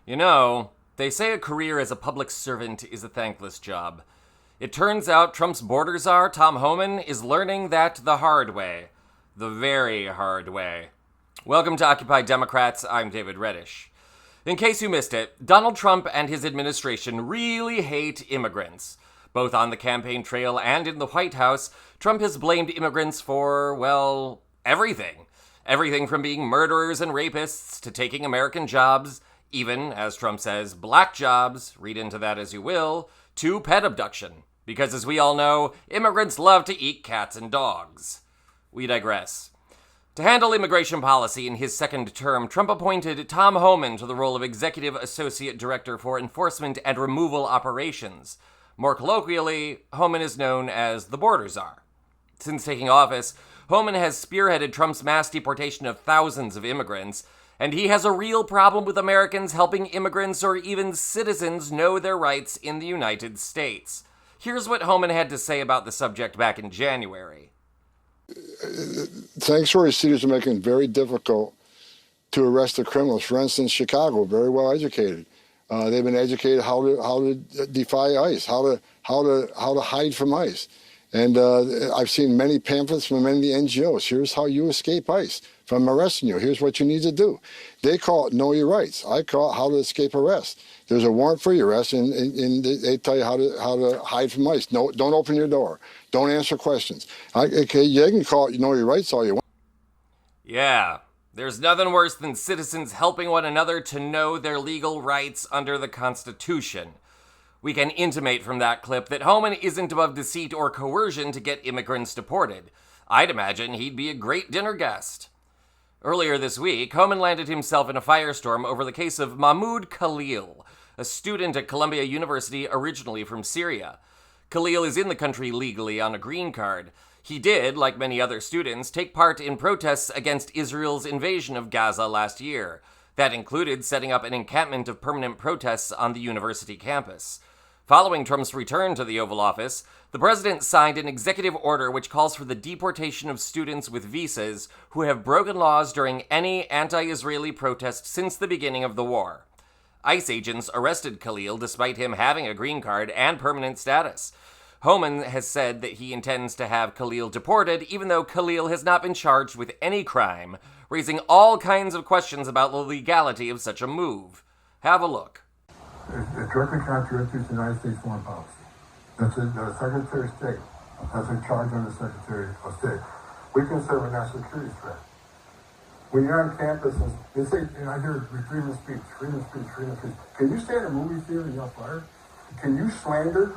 You know, they say a career as a public servant is a thankless job. It turns out Trump's border czar, Tom Homan, is learning that the hard way. The very hard way. Welcome to Occupy Democrats. I'm David Reddish. In case you missed it, Donald Trump and his administration really hate immigrants. Both on the campaign trail and in the White House, Trump has blamed immigrants for, well, everything. Everything from being murderers and rapists to taking American jobs, even, as Trump says, black jobs, read into that as you will, to pet abduction. Because as we all know, immigrants love to eat cats and dogs. We digress. To handle immigration policy in his second term, Trump appointed Tom Homan to the role of Executive Associate Director for Enforcement and Removal Operations. More colloquially, Homan is known as the border czar. Since taking office, Homan has spearheaded Trump's mass deportation of thousands of immigrants, and he has a real problem with Americans helping immigrants or even citizens know their rights in the United States. Here's what Homan had to say about the subject back in January. Sanctuary cities are making it very difficult to arrest the criminals. For instance, Chicago, very well educated. They've been educated how to defy ICE, how to hide from ICE. And I've seen many pamphlets from many NGOs. Here's how you escape ICE from arresting you. Here's what you need to do. They call it know your rights. I call it how to escape arrest. There's a warrant for your arrest, and they tell you how to hide from ICE. No, don't open your door. Don't answer questions. Okay, you can call it know your rights all you want. Yeah, there's nothing worse than citizens helping one another to know their legal rights under the Constitution. We can intimate from that clip that Homan isn't above deceit or coercion to get immigrants deported. I'd imagine he'd be a great dinner guest. Earlier this week, Homan landed himself in a firestorm over the case of Mahmoud Khalil, a student at Columbia University originally from Syria. Khalil is in the country legally on a green card. He did, like many other students, take part in protests against Israel's invasion of Gaza last year. That included setting up an encampment of permanent protests on the university campus. Following Trump's return to the Oval Office, the president signed an executive order which calls for the deportation of students with visas who have broken laws during any anti-Israeli protest since the beginning of the war. ICE agents arrested Khalil despite him having a green card and permanent status. Homan has said that he intends to have Khalil deported, even though Khalil has not been charged with any crime, raising all kinds of questions about the legality of such a move. Have a look. It directly contradicts the United States foreign policy. That's the Secretary of State. That's in charge under the Secretary of State. We consider a national security threat. When you're on campus and they say, and I hear freedom of speech, freedom of speech, freedom of speech. Can you stand in a movie theater and yell fire? Can you slander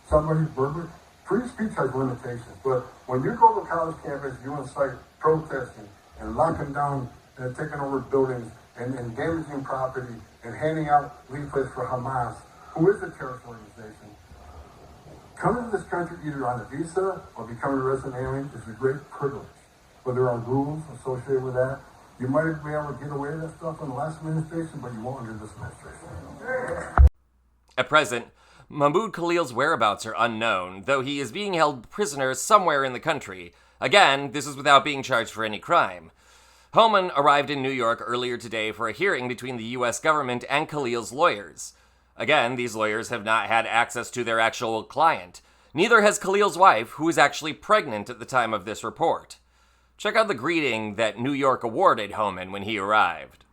somebody verbally? Free speech has limitations, but when you go to a college campus, you incite protesting and locking down and taking over buildings and damaging property and handing out leaflets for Hamas, who is a terrorist organization. Coming to this country either on a visa or becoming a resident alien is a great privilege. But there are rules associated with that. You might be able to get away with that stuff in the last administration, but you won't under this administration. At present, Mahmoud Khalil's whereabouts are unknown, though he is being held prisoner somewhere in the country. Again, this is without being charged for any crime. Homan arrived in New York earlier today for a hearing between the U.S. government and Khalil's lawyers. Again, these lawyers have not had access to their actual client. Neither has Khalil's wife, who is actually pregnant at the time of this report. Check out the greeting that New York awarded Homan when he arrived.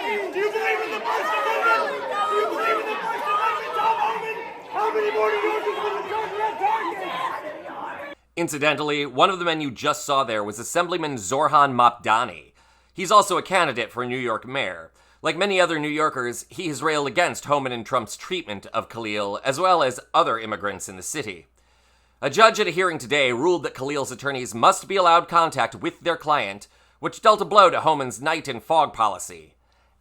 Do you believe in the First Amendment? Do you believe in the First Amendment, Tom Homan? How many more New Yorkers will be charged with targets? Incidentally, one of the men you just saw there was Assemblyman Zorhan Mopdani. He's also a candidate for New York mayor. Like many other New Yorkers, he has railed against Homan and Trump's treatment of Khalil, as well as other immigrants in the city. A judge at a hearing today ruled that Khalil's attorneys must be allowed contact with their client, which dealt a blow to Homan's night and fog policy.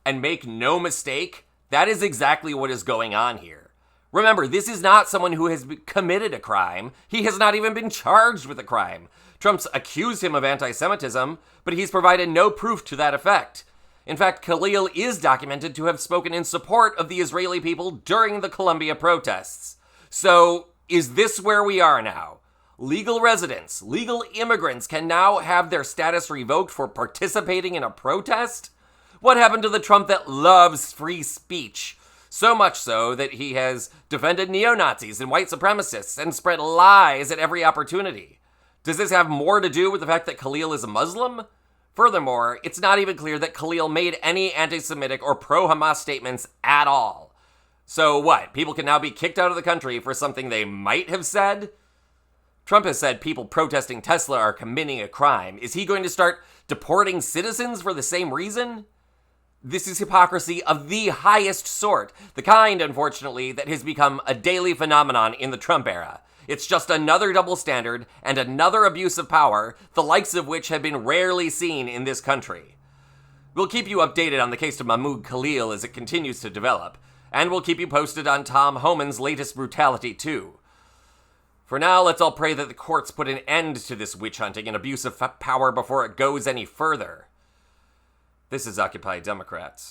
And make no mistake, That is exactly what is going on here. Remember, this is not someone who has committed a crime. He has not even been charged with a crime. Trump's accused him of anti-Semitism, but he's provided no proof to that effect. In fact, Khalil is documented to have spoken in support of the Israeli people during the Columbia protests. So, is this where we are now? Legal residents, legal immigrants can now have their status revoked for participating in a protest? What happened to the Trump that loves free speech? So much so that he has defended neo-Nazis and white supremacists and spread lies at every opportunity. Does this have more to do with the fact that Khalil is a Muslim? Furthermore, it's not even clear that Khalil made any anti-Semitic or pro-Hamas statements at all. So what, people can now be kicked out of the country for something they might have said? Trump has said people protesting Tesla are committing a crime. Is he going to start deporting citizens for the same reason? This is hypocrisy of the highest sort, the kind, unfortunately, that has become a daily phenomenon in the Trump era. It's just another double standard and another abuse of power, the likes of which have been rarely seen in this country. We'll keep you updated on the case of Mahmoud Khalil as it continues to develop, and we'll keep you posted on Tom Homan's latest brutality too. For now, let's all pray that the courts put an end to this witch hunting and abuse of power before it goes any further. This is Occupy Democrats.